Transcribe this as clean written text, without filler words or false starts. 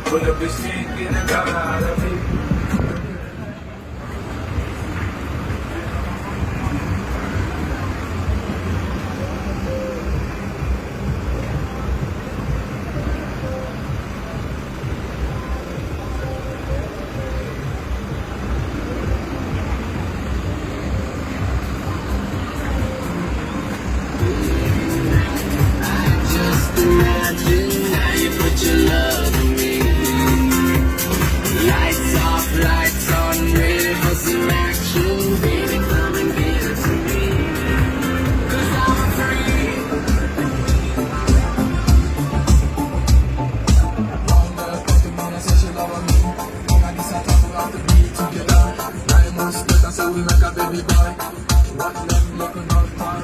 Pull up the shit, get the color out of me. Just imagine how you put your love on me. Lights off, lights on, ready for some action. Baby, come and give it to me. 'Cause I'm free. Wonder, Pokemon, say she love me. Mona Lisa talk about the beat together. 9 months later, so we make a baby boy. What love, looking out for